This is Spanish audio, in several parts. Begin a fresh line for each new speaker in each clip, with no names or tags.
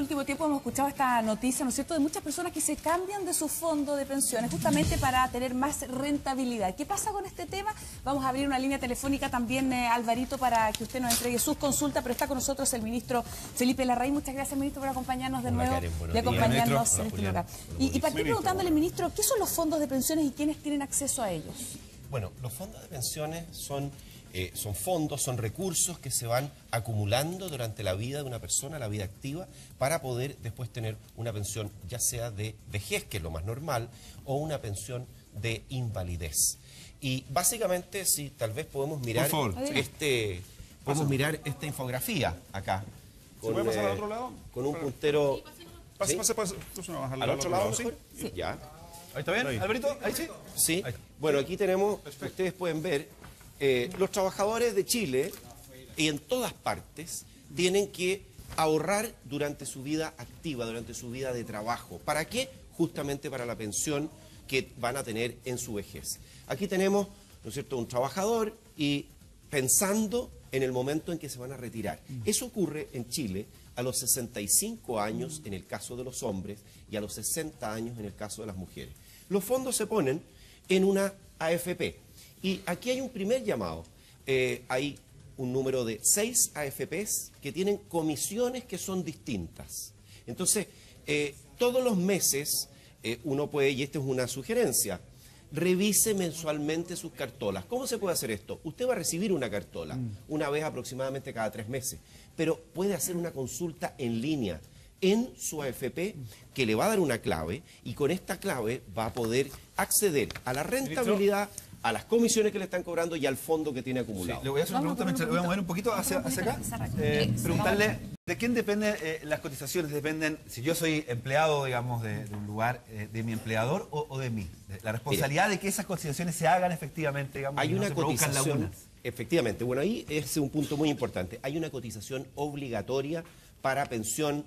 último tiempo hemos escuchado esta noticia, ¿no es cierto?, de muchas personas que se cambian de su fondo de pensiones justamente para tener más rentabilidad. ¿Qué pasa con este tema? Vamos a abrir una línea telefónica también, Alvarito, para que usted nos entregue sus consultas, pero está con nosotros el ministro Felipe Larraín. Muchas gracias, ministro, por acompañarnos de nuevo y acompañarnos en este lugar. Y partir preguntándole, ministro, ¿qué son los fondos de pensiones y quiénes tienen acceso a ellos?
Bueno, los fondos de pensiones son fondos, son recursos que se van acumulando durante la vida de una persona, la vida activa, para poder después tener una pensión, ya sea de vejez, que es lo más normal, o una pensión de invalidez. Y básicamente, si tal vez podemos mirar esta infografía acá.
¿Se puede pasar al otro lado?
Con un puntero.
Pase.
¿Al otro lado mejor?
Sí.
Ya.
Ahí está bien, Alberito, ahí sí.
Sí.
Ahí.
Bueno, aquí tenemos, ustedes pueden ver, los trabajadores de Chile y en todas partes tienen que ahorrar durante su vida activa, durante su vida de trabajo. ¿Para qué? Justamente para la pensión que van a tener en su vejez. Aquí tenemos, ¿no es cierto?, un trabajador y pensando en el momento en que se van a retirar. Eso ocurre en Chile a los 65 años en el caso de los hombres y a los 60 años en el caso de las mujeres. Los fondos se ponen en una AFP. Y aquí hay un primer llamado. Hay un número de 6 AFPs que tienen comisiones que son distintas. Entonces, todos los meses uno puede, y esta es una sugerencia, revise mensualmente sus cartolas. ¿Cómo se puede hacer esto? Usted va a recibir una cartola una vez aproximadamente cada 3 meses, pero puede hacer una consulta en línea en su AFP que le va a dar una clave y con esta clave va a poder acceder a la rentabilidad, a las comisiones que le están cobrando y al fondo que tiene acumulado.
Sí, le voy a hacer una pregunta, mientras voy a mover un poquito hacia acá. Preguntarle, ¿de quién dependen las cotizaciones? ¿Dependen, si yo soy empleado, digamos, de un lugar, de mi empleador o de mí? La responsabilidad de que esas cotizaciones se hagan efectivamente, digamos,
hay
y no
una
se produzcan
cotización,
lagunas.
efectivamente, bueno, ahí es un punto muy importante. Hay una cotización obligatoria para pensión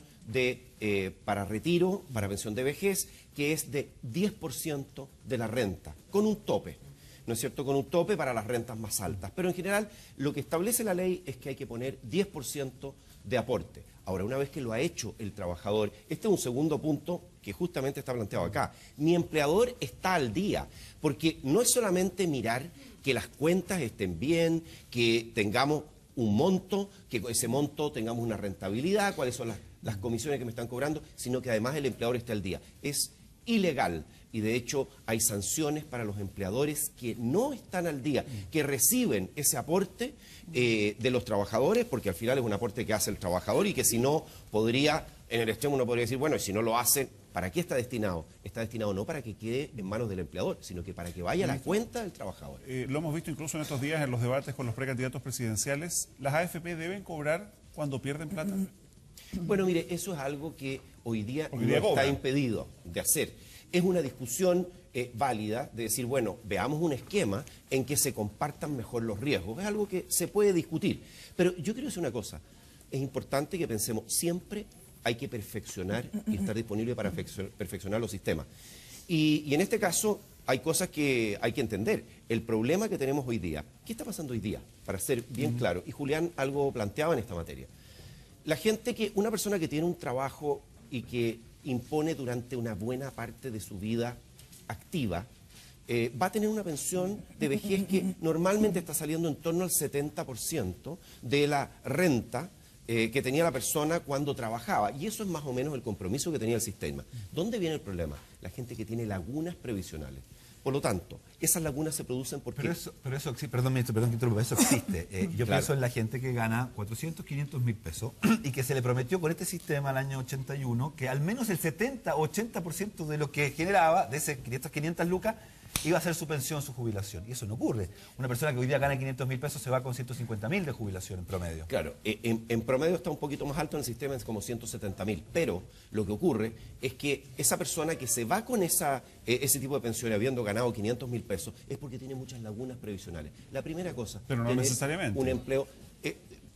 para retiro, para pensión de vejez, que es de 10% de la renta, con un tope. ¿No es cierto?, con un tope para las rentas más altas. Pero en general, lo que establece la ley es que hay que poner 10% de aporte. Ahora, una vez que lo ha hecho el trabajador, este es un segundo punto que justamente está planteado acá. Mi empleador está al día, porque no es solamente mirar que las cuentas estén bien, que tengamos un monto, que con ese monto tengamos una rentabilidad, cuáles son las comisiones que me están cobrando, sino que además el empleador esté al día. Es ilegal y de hecho hay sanciones para los empleadores que no están al día, que reciben ese aporte de los trabajadores, porque al final es un aporte que hace el trabajador y que si no podría, en el extremo uno podría decir, bueno, y si no lo hacen, ¿para qué está destinado? Está destinado no para que quede en manos del empleador, sino que para que vaya a la cuenta del trabajador.
Lo hemos visto incluso en estos días en los debates con los precandidatos presidenciales. ¿Las AFP deben cobrar cuando pierden plata?
Bueno, mire, eso es algo que hoy día no está impedido de hacer. Es una discusión válida de decir, bueno, veamos un esquema en que se compartan mejor los riesgos. Es algo que se puede discutir. Pero yo quiero decir una cosa, es importante que pensemos, siempre hay que perfeccionar y estar disponible para perfeccionar los sistemas. Y en este caso hay cosas que hay que entender. El problema que tenemos hoy día, ¿qué está pasando hoy día? Para ser bien claro, y Julián algo planteaba en esta materia. Una persona que tiene un trabajo y que impone durante una buena parte de su vida activa, va a tener una pensión de vejez que normalmente está saliendo en torno al 70% de la renta que tenía la persona cuando trabajaba. Y eso es más o menos el compromiso que tenía el sistema. ¿Dónde viene el problema? La gente que tiene lagunas previsionales. Por lo tanto, esas lagunas se producen porque...
Pero eso perdón, ministro, perdón que interrumpa, eso existe. Yo
Claro.
pienso en la gente que gana 400, 500 mil pesos y que se le prometió con este sistema al año 81 que al menos el 70 o 80% de lo que generaba, de esas 500 lucas, iba a ser su pensión, su jubilación. Y eso no ocurre. Una persona que hoy día gana 500 mil pesos se va con 150 mil de jubilación en promedio.
Claro, en promedio está un poquito más alto en el sistema, es como 170.000, pero lo que ocurre es que esa persona que se va con ese tipo de pensión habiendo ganado 500 mil pesos es porque tiene muchas lagunas previsionales. La primera cosa,
pero no necesariamente.
Un empleo...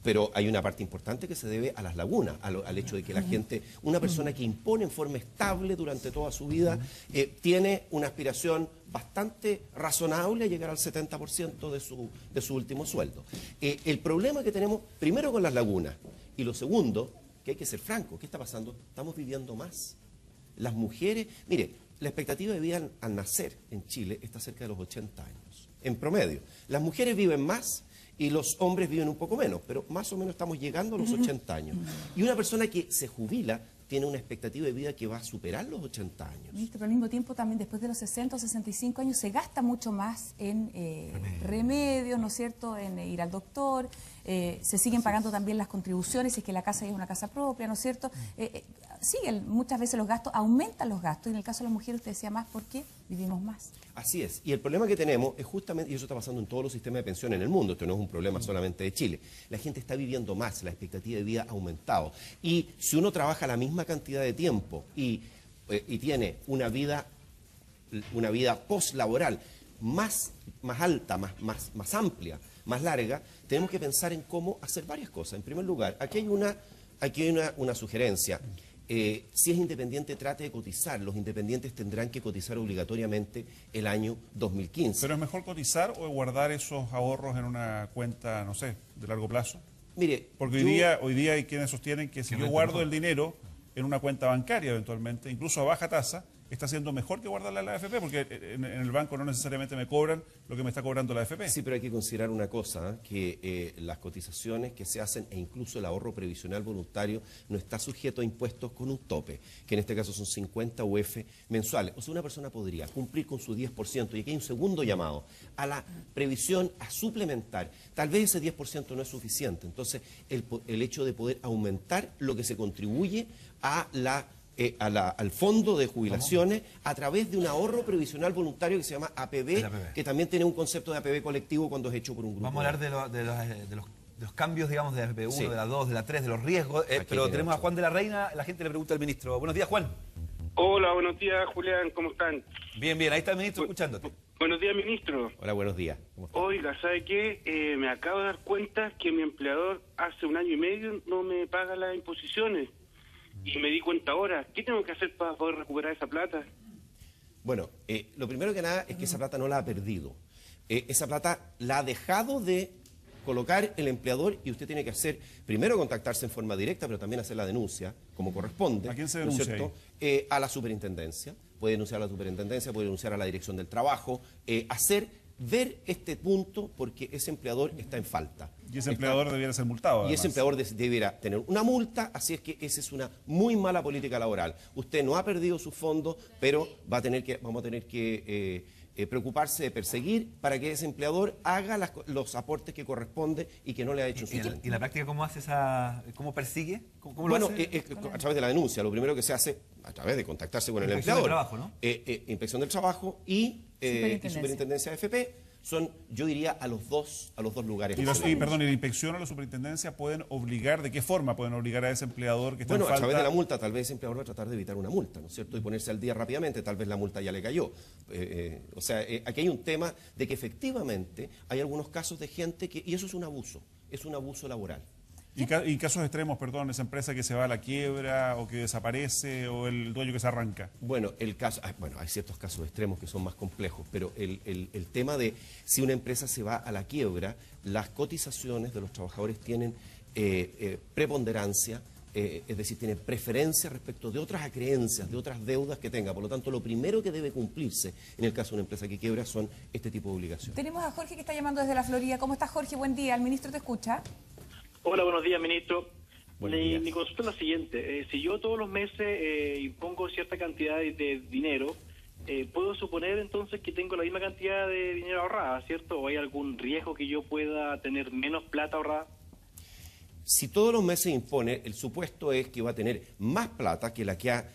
pero hay una parte importante que se debe a las lagunas, al hecho de que la gente, una persona que impone en forma estable durante toda su vida, tiene una aspiración bastante razonable a llegar al 70% de su último sueldo. El problema que tenemos, primero con las lagunas, y lo segundo, que hay que ser franco. ¿Qué está pasando? Estamos viviendo más. Las mujeres, mire, la expectativa de vida al nacer en Chile está cerca de los 80 años, en promedio. Las mujeres viven más y los hombres viven un poco menos, pero más o menos estamos llegando a los 80 años. Y una persona que se jubila tiene una expectativa de vida que va a superar los 80 años.
Ministro, pero al mismo tiempo también después de los 60 o 65 años se gasta mucho más en remedios, ¿no es cierto?, en ir al doctor, se siguen pagando también las contribuciones, si es que la casa es una casa propia, ¿no es cierto? Siguen muchas veces los gastos, aumentan los gastos, y en el caso de las mujeres usted decía más porque vivimos más.
Así es, y el problema que tenemos es justamente, y eso está pasando en todos los sistemas de pensión en el mundo, esto no es un problema solamente de Chile, la gente está viviendo más, la expectativa de vida ha aumentado, y si uno trabaja la misma cantidad de tiempo y tiene una vida postlaboral más alta, más amplia, más larga, tenemos que pensar en cómo hacer varias cosas. En primer lugar, aquí hay una sugerencia. Si es independiente, trate de cotizar. Los independientes tendrán que cotizar obligatoriamente el año 2015.
¿Pero es mejor cotizar o guardar esos ahorros en una cuenta, no sé, de largo plazo?
Mire,
porque hoy día hay quienes sostienen que si yo guardo el dinero en una cuenta bancaria eventualmente, incluso a baja tasa, está siendo mejor que guardarla en la AFP, porque en el banco no necesariamente me cobran lo que me está cobrando la AFP.
Sí, pero hay que considerar una cosa, que las cotizaciones que se hacen e incluso el ahorro previsional voluntario no está sujeto a impuestos con un tope, que en este caso son 50 UF mensuales. O sea, una persona podría cumplir con su 10%, y aquí hay un segundo llamado a la previsión a suplementar. Tal vez ese 10% no es suficiente, entonces el hecho de poder aumentar lo que se contribuye al fondo de jubilaciones a través de un ahorro previsional voluntario que se llama APB, que también tiene un concepto de APB colectivo cuando es hecho por un grupo.
Vamos a hablar de los cambios, digamos, de APB 1,
sí,
de la 2, de la 3, de los riesgos, pero tenemos a Juan de la Reina, la gente le pregunta al ministro. Buenos días, Juan.
Hola, buenos días, Julián, ¿cómo están?
Bien, bien, ahí está el ministro escuchándote.
Buenos días, ministro.
Hola, buenos días.
Oiga, ¿sabe qué? Me acabo de dar cuenta que mi empleador hace 1 año y medio no me paga las imposiciones. Y me di cuenta ahora. ¿Qué tengo que hacer para poder recuperar esa plata?
Bueno, lo primero que nada es que esa plata no la ha perdido. Esa plata la ha dejado de colocar el empleador, y usted tiene que hacer, primero contactarse en forma directa, pero también hacer la denuncia, como corresponde.
¿A quién se
¿no es
denuncia
cierto? A la superintendencia. Puede denunciar a la superintendencia, puede denunciar a la dirección del trabajo, ver este punto, porque ese empleador está en falta.
Y ese empleador debiera ser multado, además.
Y ese empleador debiera tener una multa, así es que esa es una muy mala política laboral. Usted no ha perdido sus fondos, pero vamos a tener que preocuparse de perseguir para que ese empleador haga los aportes que corresponde y que no le ha hecho en su momento.
¿Y la práctica cómo hace cómo persigue? ¿Cómo
bueno,
lo hace?
A través de la denuncia. Lo primero que se hace, a través de contactarse con el empleador.
Inspección del trabajo, ¿no?
Inspección del trabajo y superintendencia de AFP. Son, yo diría, a los dos lugares.
¿Y la inspección o la superintendencia pueden obligar, de qué forma pueden obligar a ese empleador que está en falta?
Bueno, a través de la multa, tal vez ese empleador va a tratar de evitar una multa, ¿no es cierto? Y ponerse al día rápidamente, tal vez la multa ya le cayó. O sea, aquí hay un tema de que efectivamente hay algunos casos de gente y eso es un abuso laboral.
Y casos extremos, perdón, esa empresa que se va a la quiebra o que desaparece o el dueño que se arranca.
Bueno, hay ciertos casos extremos que son más complejos, pero el tema de si una empresa se va a la quiebra, las cotizaciones de los trabajadores tienen preponderancia, es decir, tienen preferencia respecto de otras acreencias, de otras deudas que tenga. Por lo tanto, lo primero que debe cumplirse en el caso de una empresa que quiebra son este tipo de obligaciones.
Tenemos a Jorge que está llamando desde la Florida. ¿Cómo estás, Jorge? Buen día. ¿El ministro te escucha?
Hola, buenos días, ministro.
Días.
Mi consulta es la siguiente. Si yo todos los meses impongo cierta cantidad de dinero, ¿puedo suponer entonces que tengo la misma cantidad de dinero ahorrada, cierto? ¿O hay algún riesgo que yo pueda tener menos plata ahorrada?
Si todos los meses impone, el supuesto es que va a tener más plata que la que ha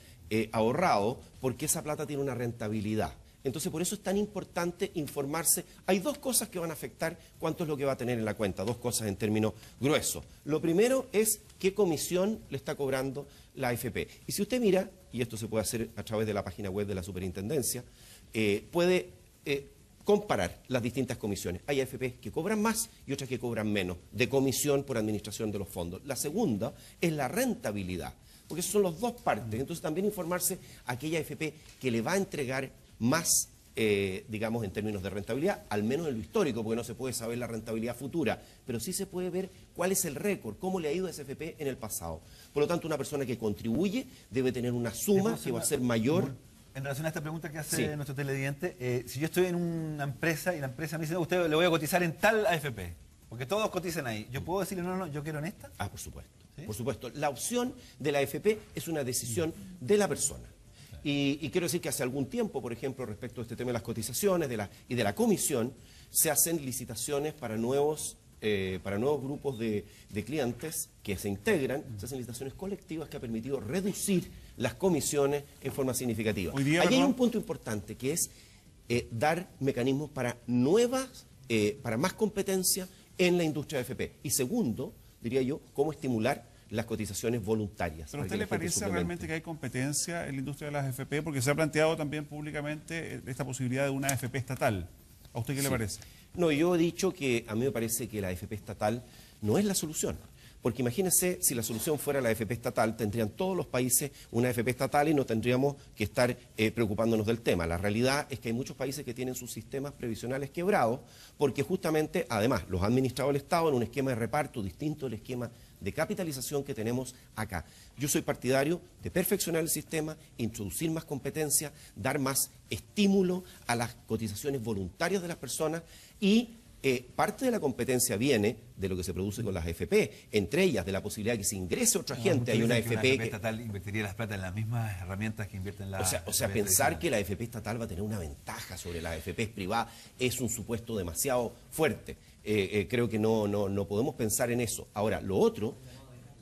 ahorrado, porque esa plata tiene una rentabilidad. Entonces, por eso es tan importante informarse. Hay dos cosas que van a afectar cuánto es lo que va a tener en la cuenta, dos cosas en términos gruesos. Lo primero es qué comisión le está cobrando la AFP. Y si usted mira, y esto se puede hacer a través de la página web de la superintendencia, puede comparar las distintas comisiones. Hay AFP que cobran más y otras que cobran menos de comisión por administración de los fondos. La segunda es la rentabilidad, porque esas son las dos partes. Entonces, también informarse a aquella AFP que le va a entregar más digamos, en términos de rentabilidad, al menos en lo histórico, porque no se puede saber la rentabilidad futura, pero sí se puede ver cuál es el récord, cómo le ha ido a SFP en el pasado. Por lo tanto, una persona que contribuye debe tener una suma que va a ser mayor.
En relación a esta pregunta que hace
Sí.
nuestro televidente, si yo estoy en una empresa y la empresa me dice, no, usted le voy a cotizar en tal AFP, porque todos cotizan ahí, ¿yo puedo decirle, no, yo quiero en esta?
Ah, por supuesto.
¿Sí?
Por supuesto. La opción de la AFP es una decisión de la persona. Y quiero decir que hace algún tiempo, por ejemplo, respecto a este tema de las cotizaciones y de la comisión, se hacen licitaciones para nuevos grupos de clientes que se integran, se hacen licitaciones colectivas que ha permitido reducir las comisiones en forma significativa.
Hoy día,
Aquí hay
perdón.
un punto importante que es dar mecanismos para para más competencia en la industria de AFP. Y segundo, diría yo, cómo estimular las cotizaciones voluntarias.
¿Pero a
para
usted
que
le
la gente
parece
suplemente.
realmente que hay competencia en la industria de las AFP? Porque se ha planteado también públicamente esta posibilidad de una AFP estatal. ¿A usted qué le
Sí.
parece?
No, yo he dicho que a mí me parece que la AFP estatal no es la solución. Porque imagínense, si la solución fuera la AFP estatal, tendrían todos los países una AFP estatal y no tendríamos que estar preocupándonos del tema. La realidad es que hay muchos países que tienen sus sistemas previsionales quebrados porque justamente, además, los ha administrado el Estado en un esquema de reparto distinto del esquema de capitalización que tenemos acá. Yo soy partidario de perfeccionar el sistema, introducir más competencia, dar más estímulo a las cotizaciones voluntarias de las personas y parte de la competencia viene de lo que se produce con las AFP, entre ellas de la posibilidad de que se ingrese otra gente. Hay una AFP que...
estatal invertiría las plata en las mismas herramientas que invierten la
O sea, pensar que la AFP estatal va a tener una ventaja sobre las AFP privadas es un supuesto demasiado fuerte. Creo que no podemos pensar en eso. Ahora, lo otro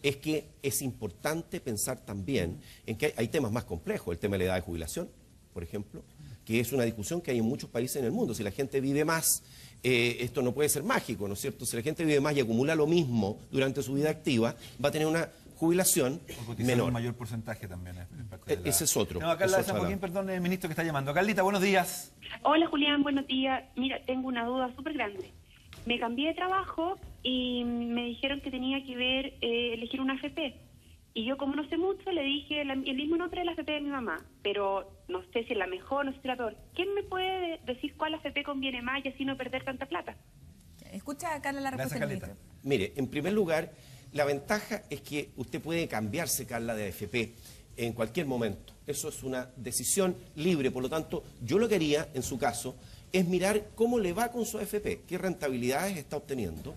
es que es importante pensar también en que hay temas más complejos. El tema de la edad de jubilación, por ejemplo, que es una discusión que hay en muchos países en el mundo. Si la gente vive más, esto no puede ser mágico, ¿no es cierto? Si la gente vive más y acumula lo mismo durante su vida activa, va a tener una jubilación menor.
Un mayor porcentaje también.
Ese es otro.
No, acá la de San Joaquín, perdón, el ministro que está llamando. Carlita, buenos días.
Hola Julián, buenos días. Mira, tengo una duda súper grande. Me cambié de trabajo y me dijeron que tenía que ver, elegir una AFP. Y yo, como no sé mucho, le dije el mismo nombre de la AFP de mi mamá, pero no sé si es la mejor, no sé si es la peor. ¿Quién me puede decir cuál AFP conviene más y así no perder tanta plata?
Escucha, Carla, la respuesta del
Carlita.
ministro.
Mire, en primer lugar, la ventaja es que usted puede cambiarse, Carla, de AFP en cualquier momento. Eso es una decisión libre, por lo tanto, yo lo que haría, en su caso, es mirar cómo le va con su AFP, qué rentabilidades está obteniendo.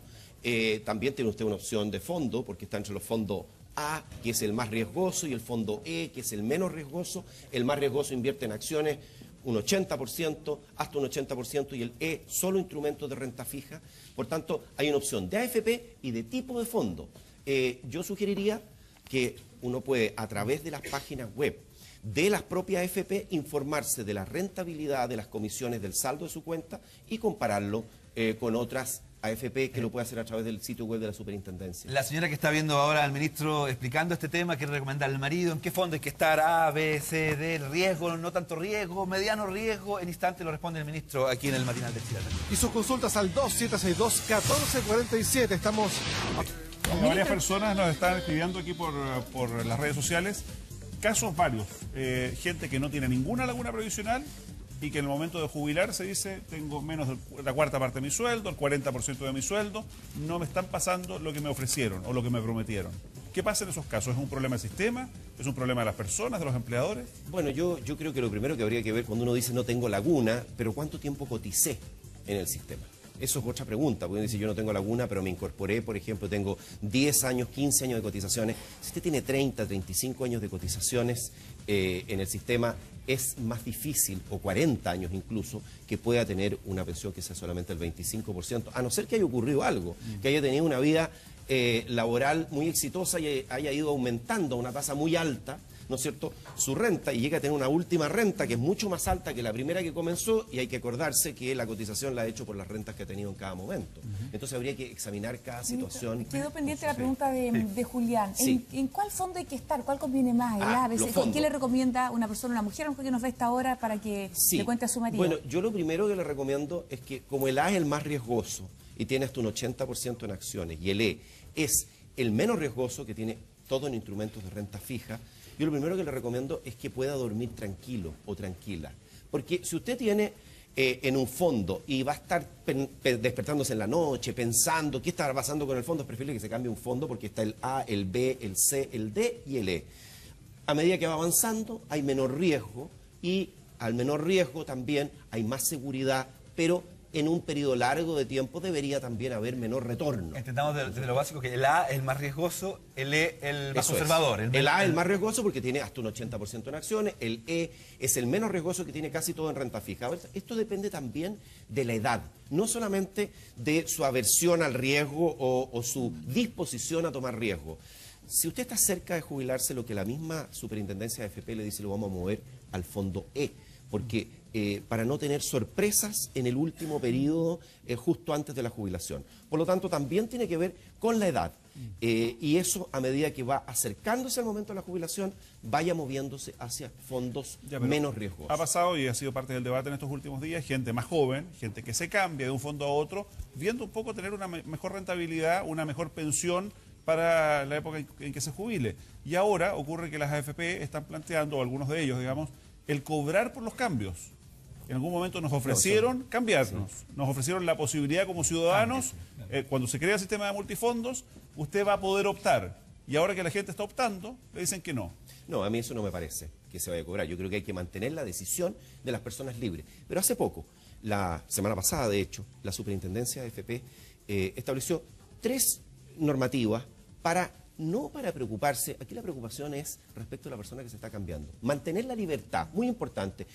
También tiene usted una opción de fondo, porque está entre los fondos A, que es el más riesgoso, y el fondo E, que es el menos riesgoso. El más riesgoso invierte en acciones un 80%, hasta un 80%, y el E solo instrumentos de renta fija. Por tanto, hay una opción de AFP y de tipo de fondo. Yo sugeriría que uno puede, a través de las páginas web de las propias AFP, informarse de la rentabilidad de las comisiones del saldo de su cuenta y compararlo con otras AFP que lo puede hacer a través del sitio web de la superintendencia.
La señora que está viendo ahora al ministro explicando este tema, ¿qué recomendar al marido? ¿En qué fondo hay que estar? A, B, C, D, riesgo, no tanto riesgo, mediano riesgo. En instante lo responde el ministro aquí en el matinal de Chile.
Y sus consultas al 2762-1447. Estamos...
Varias personas nos están escribiendo aquí por las redes sociales. Casos varios. Gente que no tiene ninguna laguna previsional y que en el momento de jubilar se dice, tengo menos de la cuarta parte de mi sueldo, el 40% de mi sueldo, no me están pasando lo que me ofrecieron o lo que me prometieron. ¿Qué pasa en esos casos? ¿Es un problema del sistema? ¿Es un problema de las personas, de los empleadores?
Bueno, yo creo que lo primero que habría que ver cuando uno dice no tengo laguna, pero ¿cuánto tiempo coticé en el sistema? Eso es otra pregunta, porque uno dice yo no tengo laguna, pero me incorporé, por ejemplo, tengo 10 años, 15 años de cotizaciones. Si usted tiene 30, 35 años de cotizaciones en el sistema, es más difícil, o 40 años incluso, que pueda tener una pensión que sea solamente el 25%, a no ser que haya ocurrido algo, que haya tenido una vida laboral muy exitosa y haya ido aumentando a una tasa muy alta, ¿no es cierto?, su renta, y llega a tener una última renta que es mucho más alta que la primera que comenzó, y hay que acordarse que la cotización la ha hecho por las rentas que ha tenido en cada momento. Entonces habría que examinar cada situación.
Quedó pendiente la pregunta de Julián.
Sí.
¿En cuál fondo hay que estar? ¿Cuál conviene más? ¿El A, B, C? ¿Qué le recomienda una persona, una mujer, a lo mejor que nos ve a esta hora, para que le cuente a su marido?
Bueno, yo lo primero que le recomiendo es que, como el A es el más riesgoso y tiene hasta un 80% en acciones, y el E es el menos riesgoso, que tiene todo en instrumentos de renta fija, yo lo primero que le recomiendo es que pueda dormir tranquilo o tranquila, Porque si usted tiene en un fondo y va a estar despertándose en la noche, pensando qué estará pasando con el fondo, es preferible que se cambie un fondo porque está el A, el B, el C, el D y el E. A medida que va avanzando hay menor riesgo y al menor riesgo también hay más seguridad, pero en un periodo largo de tiempo debería también haber menor retorno.
Entendamos desde lo básico que el A es el más riesgoso, el E el más conservador.
El A es el más riesgoso porque tiene hasta un 80% en acciones, el E es el menos riesgoso que tiene casi todo en renta fija. Esto depende también de la edad, no solamente de su aversión al riesgo o su disposición a tomar riesgo. Si usted está cerca de jubilarse, lo que la misma superintendencia de AFP le dice, lo vamos a mover al fondo E, porque para no tener sorpresas en el último periodo justo antes de la jubilación. Por lo tanto, también tiene que ver con la edad. Y eso, a medida que va acercándose al momento de la jubilación, vaya moviéndose hacia fondos menos riesgosos.
Ha pasado y ha sido parte del debate en estos últimos días, gente más joven, gente que se cambia de un fondo a otro, viendo un poco tener una mejor rentabilidad, una mejor pensión para la época en que se jubile. Y ahora ocurre que las AFP están planteando, o algunos de ellos, digamos, el cobrar por los cambios. En algún momento nos ofrecieron cambiarnos, nos ofrecieron la posibilidad como ciudadanos, cuando se crea el sistema de multifondos, usted va a poder optar. Y ahora que la gente está optando, le dicen que no.
No, a mí eso no me parece que se vaya a cobrar. Yo creo que hay que mantener la decisión de las personas libres. Pero hace poco, la semana pasada, de hecho, la superintendencia de AFP estableció 3 normativas no para preocuparse, aquí la preocupación es respecto a la persona que se está cambiando. Mantener la libertad, muy importante.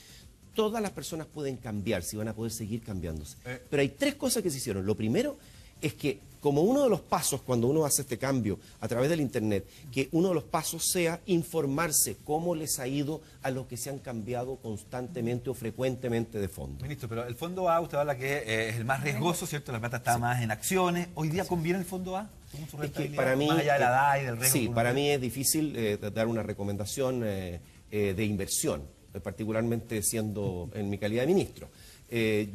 Todas las personas pueden cambiarse y van a poder seguir cambiándose. Pero hay 3 cosas que se hicieron. Lo primero es que, como uno de los pasos cuando uno hace este cambio a través del Internet, que uno de los pasos sea informarse cómo les ha ido a los que se han cambiado constantemente o frecuentemente de fondo.
Ministro, pero el fondo A, usted habla que es el más riesgoso, ¿cierto? La plata está más en acciones. ¿Hoy día conviene el fondo A?
Es que para mí,
más allá de la edad y del riesgo.
Sí, para mí es difícil dar una recomendación de inversión, particularmente siendo en mi calidad de ministro.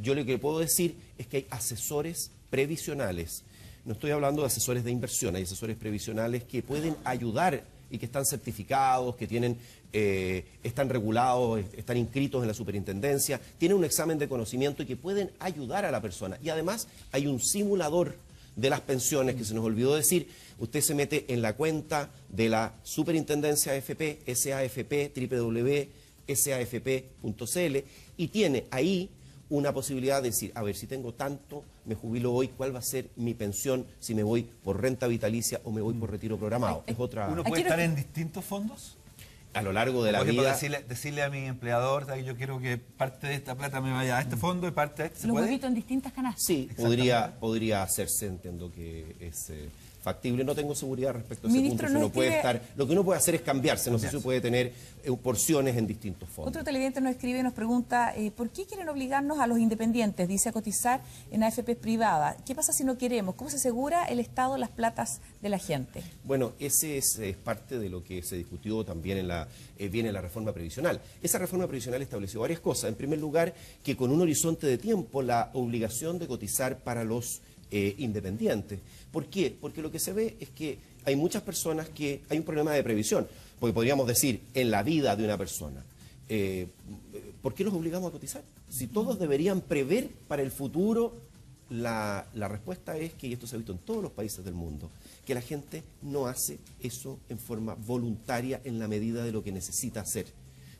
Yo lo que puedo decir es que hay asesores previsionales. No estoy hablando de asesores de inversión, hay asesores previsionales que pueden ayudar y que están certificados, que tienen, están regulados, están inscritos en la superintendencia, tienen un examen de conocimiento y que pueden ayudar a la persona. Y además hay un simulador de las pensiones, que se nos olvidó decir. Usted se mete en la cuenta de la superintendencia AFP, SAFP, www.safp.cl, y tiene ahí una posibilidad de decir, a ver, si tengo tanto, me jubilo hoy, ¿cuál va a ser mi pensión si me voy por renta vitalicia o me voy por retiro programado? Es otra...
¿Uno puede estar en distintos fondos?
A lo largo de la vida...
Decirle a mi empleador, yo quiero que parte de esta plata me vaya a este fondo y parte de este.
Los huevitos en distintas canastas.
Sí, podría hacerse, entiendo que es factible. No tengo seguridad respecto a ese punto. Lo que uno puede hacer es cambiarse, no sé si puede tener porciones en distintos fondos.
Otro televidente nos escribe y nos pregunta, ¿por qué quieren obligarnos a los independientes, dice, a cotizar en AFP privada? ¿Qué pasa si no queremos? ¿Cómo se asegura el Estado las platas de la gente?
Bueno, ese es parte de lo que se discutió también en la reforma previsional. Esa reforma previsional estableció varias cosas. En primer lugar, que con un horizonte de tiempo, la obligación de cotizar para los independientes. ¿Por qué? Porque lo que se ve es que hay muchas personas que hay un problema de previsión, porque podríamos decir en la vida de una persona. ¿Por qué los obligamos a cotizar? Si todos deberían prever para el futuro, la respuesta es que, y esto se ha visto en todos los países del mundo, que la gente no hace eso en forma voluntaria en la medida de lo que necesita hacer.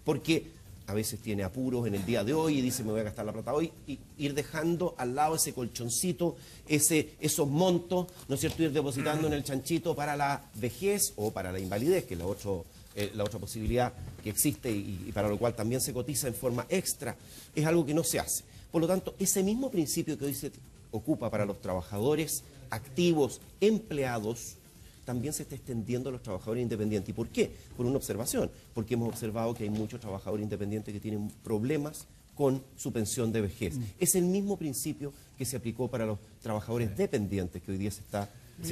Porque a veces tiene apuros en el día de hoy y dice, me voy a gastar la plata hoy, y ir dejando al lado ese colchoncito, esos montos, ¿no es cierto?, ir depositando en el chanchito para la vejez o para la invalidez, que es la otra posibilidad que existe y para lo cual también se cotiza en forma extra, es algo que no se hace. Por lo tanto, ese mismo principio que hoy se ocupa para los trabajadores activos, empleados, también se está extendiendo a los trabajadores independientes. ¿Y por qué? Por una observación, porque hemos observado que hay muchos trabajadores independientes que tienen problemas con su pensión de vejez. Es el mismo principio que se aplicó para los trabajadores dependientes, que hoy día se va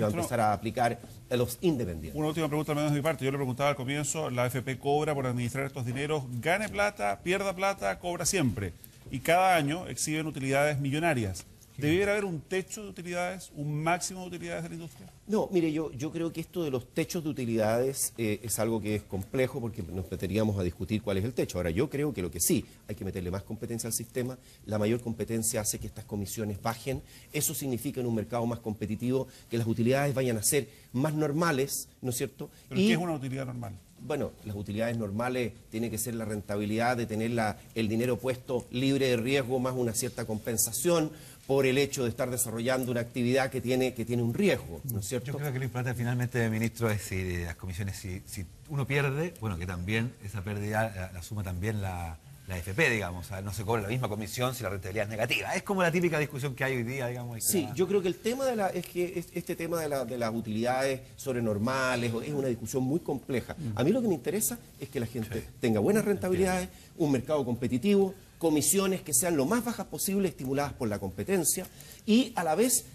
a empezar a aplicar a los independientes.
Una última pregunta al menos de mi parte. Yo le preguntaba al comienzo, la AFP cobra por administrar estos dineros, gane plata, pierda plata, cobra siempre. Y cada año exhiben utilidades millonarias. ¿Debiera haber un techo de utilidades, un máximo de utilidades de la industria?
No, mire, yo creo que esto de los techos de utilidades es algo que es complejo porque nos meteríamos a discutir cuál es el techo. Ahora, yo creo que lo que sí, hay que meterle más competencia al sistema, la mayor competencia hace que estas comisiones bajen, eso significa en un mercado más competitivo que las utilidades vayan a ser más normales, ¿no es cierto?
¿Pero qué es una utilidad normal?
Bueno, las utilidades normales tiene que ser la rentabilidad de tener el dinero puesto libre de riesgo más una cierta compensación por el hecho de estar desarrollando una actividad que tiene un riesgo, ¿no es cierto?
Yo creo que lo importante finalmente, ministro, es si las comisiones, si uno pierde, bueno, que también esa pérdida la suma también la AFP, digamos, o sea, no se cobra la misma comisión si la rentabilidad es negativa. Es como la típica discusión que hay hoy día, digamos.
Sí, yo creo que el tema es que este tema de las utilidades sobrenormales es una discusión muy compleja. A mí lo que me interesa es que la gente tenga buenas rentabilidades, un mercado competitivo, comisiones que sean lo más bajas posible, estimuladas por la competencia, y a la vez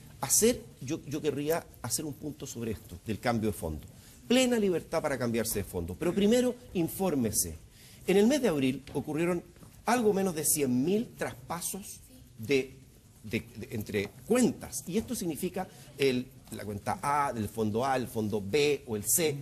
yo querría hacer un punto sobre esto, del cambio de fondo. Plena libertad para cambiarse de fondo, pero primero infórmese. En el mes de abril ocurrieron algo menos de 100.000 traspasos entre cuentas, y esto significa la cuenta A, del fondo A, el fondo B o el C.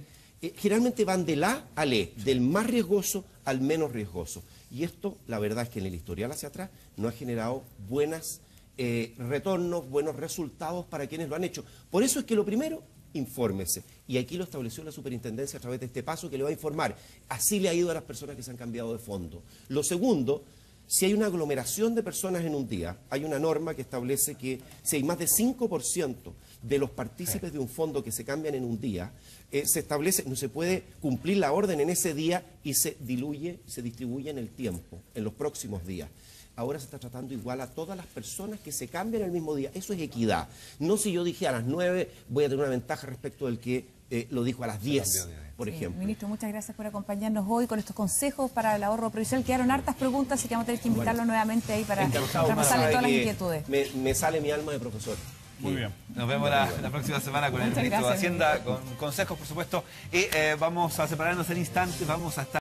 Generalmente van del A al E, del más riesgoso al menos riesgoso. Y esto, la verdad es que en el historial hacia atrás no ha generado buenos retornos, buenos resultados para quienes lo han hecho. Por eso es que lo primero, infórmese. Y aquí lo estableció la superintendencia a través de este paso que le va a informar. Así le ha ido a las personas que se han cambiado de fondo. Lo segundo, si hay una aglomeración de personas en un día, hay una norma que establece que si hay más de 5% de los partícipes de un fondo que se cambian en un día, se establece, no se puede cumplir la orden en ese día y se distribuye en el tiempo, en los próximos días. Ahora se está tratando igual a todas las personas que se cambian el mismo día. Eso es equidad. No si yo dije a las 9 voy a tener una ventaja respecto del que lo dijo a las 10, por ejemplo.
Ministro, muchas gracias por acompañarnos hoy con estos consejos para el ahorro provisional. Quedaron hartas preguntas, así que vamos a tener que invitarlo nuevamente ahí para repasarle todas las inquietudes.
Me sale mi alma de profesor.
Muy bien.
Nos vemos la próxima semana con el ministro de Hacienda, con consejos, por supuesto. Y vamos a separarnos en instantes, vamos a estar...